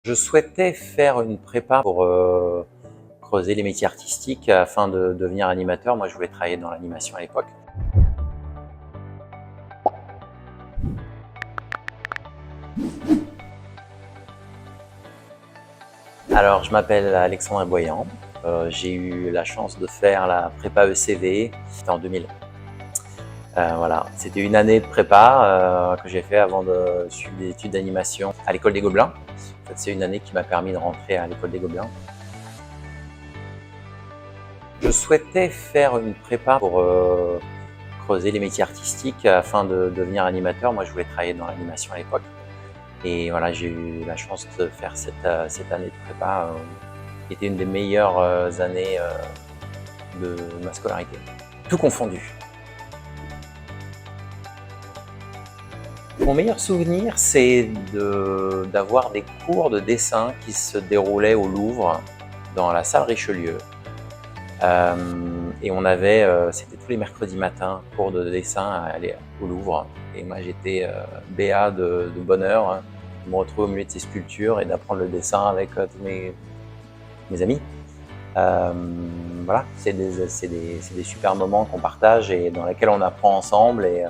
Je souhaitais faire une prépa pour creuser les métiers artistiques afin de devenir animateur. Moi, je voulais travailler dans l'animation à l'époque. Alors, je m'appelle Alexandre Boyan. J'ai eu la chance de faire la prépa ECV, c'était en 2000. Voilà, c'était une année de prépa que j'ai fait avant de suivre des études d'animation à l'école des Gobelins. En fait, c'est une année qui m'a permis de rentrer à l'école des Gobelins. Je souhaitais faire une prépa pour creuser les métiers artistiques afin de devenir animateur. Moi, je voulais travailler dans l'animation à l'époque. Et voilà, j'ai eu la chance de faire cette année de prépa qui était une des meilleures années de ma scolarité. Tout confondu. Mon meilleur souvenir, c'est d'avoir des cours de dessin qui se déroulaient au Louvre, dans la salle Richelieu. Et on avait, c'était tous les mercredis matins, cours de dessin à aller au Louvre. Et moi, j'étais béat de bonheur de me retrouver au milieu de ces sculptures et d'apprendre le dessin avec tous mes amis. Voilà, c'est des super moments qu'on partage et dans lesquels on apprend ensemble et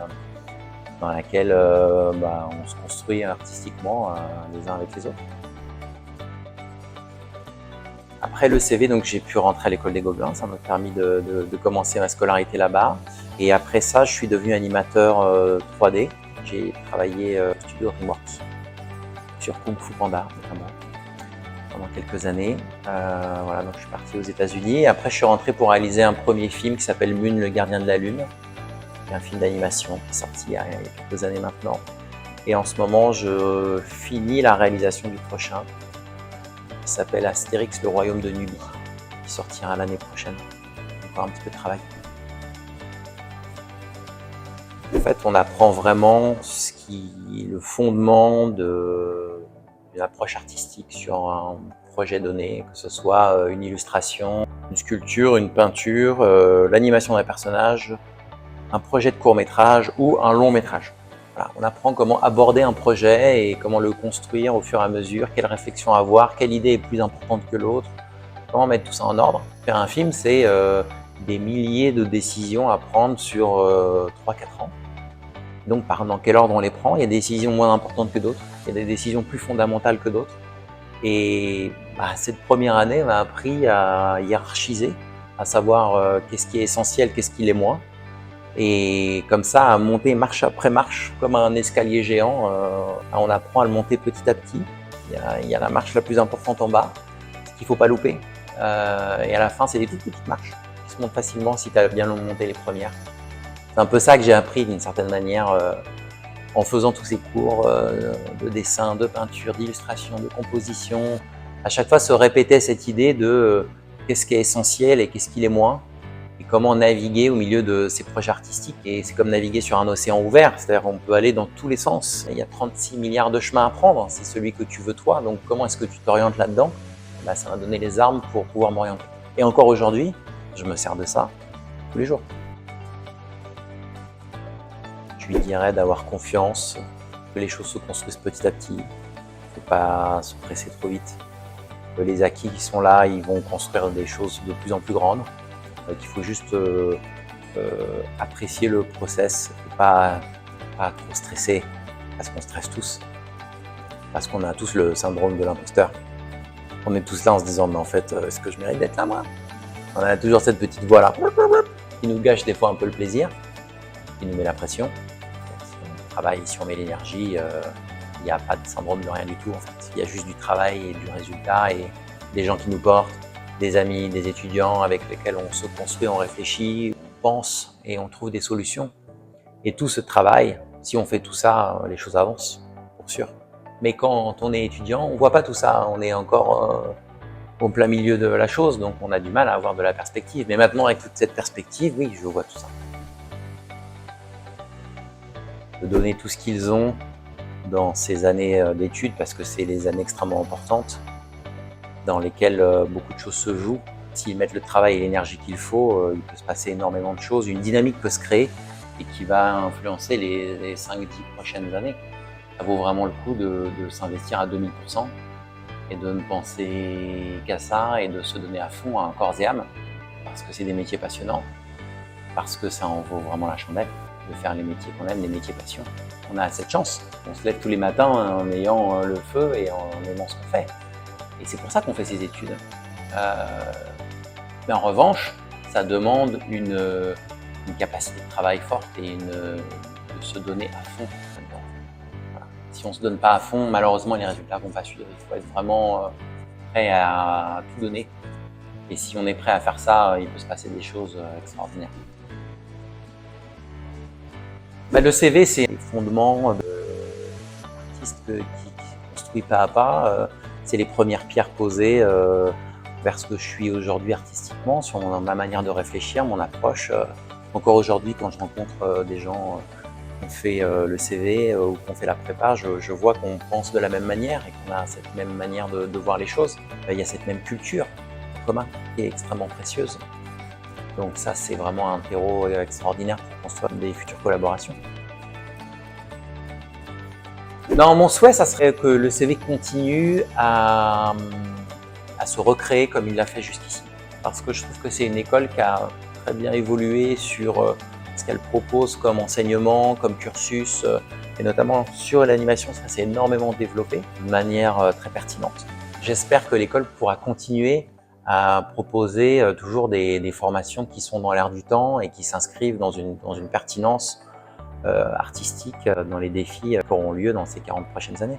dans lesquels on se construit artistiquement les uns avec les autres. Après le CV, donc j'ai pu rentrer à l'école des Gobelins, ça m'a permis de commencer ma scolarité là-bas. Et après ça, je suis devenu animateur 3D. J'ai travaillé au studio DreamWorks sur Kung Fu Panda notamment pendant quelques années. Voilà, donc je suis parti aux États-Unis. Après, je suis rentré pour réaliser un premier film qui s'appelle Moon, le gardien de la lune. C'est un film d'animation qui est sorti il y a quelques années maintenant. Et en ce moment, je finis la réalisation du prochain, qui s'appelle Astérix, le royaume de Nubie, qui sortira l'année prochaine. Encore un petit peu de travail. En fait, on apprend vraiment le fondement d'une approche artistique sur un projet donné, que ce soit une illustration, une sculpture, une peinture, l'animation d'un personnage, un projet de court-métrage ou un long-métrage. Voilà, on apprend comment aborder un projet et comment le construire au fur et à mesure, quelle réflexion avoir, quelle idée est plus importante que l'autre, comment mettre tout ça en ordre. Faire un film, c'est des milliers de décisions à prendre sur 3-4 ans. Donc, dans quel ordre on les prend? Il y a des décisions moins importantes que d'autres, il y a des décisions plus fondamentales que d'autres. Et cette première année m'a appris à hiérarchiser, à savoir qu'est-ce qui est essentiel, qu'est-ce qui l'est moins. Et comme ça, à monter marche après marche, comme un escalier géant, on apprend à le monter petit à petit. Il y a la marche la plus importante en bas, ce qu'il ne faut pas louper. Et à la fin, c'est des toutes petites marches qui se montent facilement si tu as bien monté les premières. C'est un peu ça que j'ai appris d'une certaine manière en faisant tous ces cours de dessin, de peinture, d'illustration, de composition. À chaque fois, se répétait cette idée de qu'est-ce qui est essentiel et qu'est-ce qui l'est moins. Et comment naviguer au milieu de ces projets artistiques. Et c'est comme naviguer sur un océan ouvert, c'est-à-dire qu'on peut aller dans tous les sens. Il y a 36 milliards de chemins à prendre, c'est celui que tu veux toi, donc comment est-ce que tu t'orientes là-dedans? Ça m'a donné les armes pour pouvoir m'orienter. Et encore aujourd'hui, je me sers de ça tous les jours. Je lui dirais d'avoir confiance, que les choses se construisent petit à petit, il ne faut pas se presser trop vite. Que les acquis qui sont là, ils vont construire des choses de plus en plus grandes. Qu'il faut juste apprécier le process et pas trop stresser, parce qu'on stresse tous, parce qu'on a tous le syndrome de l'imposteur. On est tous là en se disant mais en fait est-ce que je mérite d'être là moi? On a toujours cette petite voix là qui nous gâche des fois un peu le plaisir, qui nous met la pression. Si on travaille, si on met l'énergie, il n'y a pas de syndrome de rien du tout en fait. Il y a juste du travail et du résultat et des gens qui nous portent, des amis, des étudiants avec lesquels on se construit, on réfléchit, on pense et on trouve des solutions. Et tout ce travail, si on fait tout ça, les choses avancent, pour sûr. Mais quand on est étudiant, on ne voit pas tout ça, on est encore au plein milieu de la chose, donc on a du mal à avoir de la perspective. Mais maintenant, avec toute cette perspective, oui, je vois tout ça. De donner tout ce qu'ils ont dans ces années d'études, parce que c'est des années extrêmement importantes, dans lesquelles beaucoup de choses se jouent. S'ils mettent le travail et l'énergie qu'il faut, il peut se passer énormément de choses, une dynamique peut se créer et qui va influencer les 5-10 prochaines années. Ça vaut vraiment le coup de s'investir à 2000%. et de ne penser qu'à ça et de se donner à fond, à corps et âme, parce que c'est des métiers passionnants, parce que ça en vaut vraiment la chandelle de faire les métiers qu'on aime, les métiers passion. On a cette chance, on se lève tous les matins en ayant le feu et en aimant ce qu'on fait. Et c'est pour ça qu'on fait ces études. Mais en revanche, ça demande une capacité de travail forte et de se donner à fond là-dedans. Voilà. Si on ne se donne pas à fond, malheureusement, les résultats ne vont pas suivre. Il faut être vraiment prêt à tout donner. Et si on est prêt à faire ça, il peut se passer des choses extraordinaires. Le CV, c'est les fondements de l'artiste qui construit pas à pas. C'est les premières pierres posées vers ce que je suis aujourd'hui artistiquement, sur ma manière de réfléchir, mon approche. Encore aujourd'hui, quand je rencontre des gens qui ont fait le CV ou qui ont fait la prépa, je vois qu'on pense de la même manière et qu'on a cette même manière de voir les choses. Il y a cette même culture en commun qui est extrêmement précieuse. Donc ça, c'est vraiment un terreau extraordinaire pour construire des futures collaborations. Non, mon souhait, ça serait que le CV continue à se recréer comme il l'a fait jusqu'ici. Parce que je trouve que c'est une école qui a très bien évolué sur ce qu'elle propose comme enseignement, comme cursus, et notamment sur l'animation, ça s'est énormément développé de manière très pertinente. J'espère que l'école pourra continuer à proposer toujours des formations qui sont dans l'air du temps et qui s'inscrivent dans une pertinence artistique dans les défis qui auront lieu dans ces 40 prochaines années.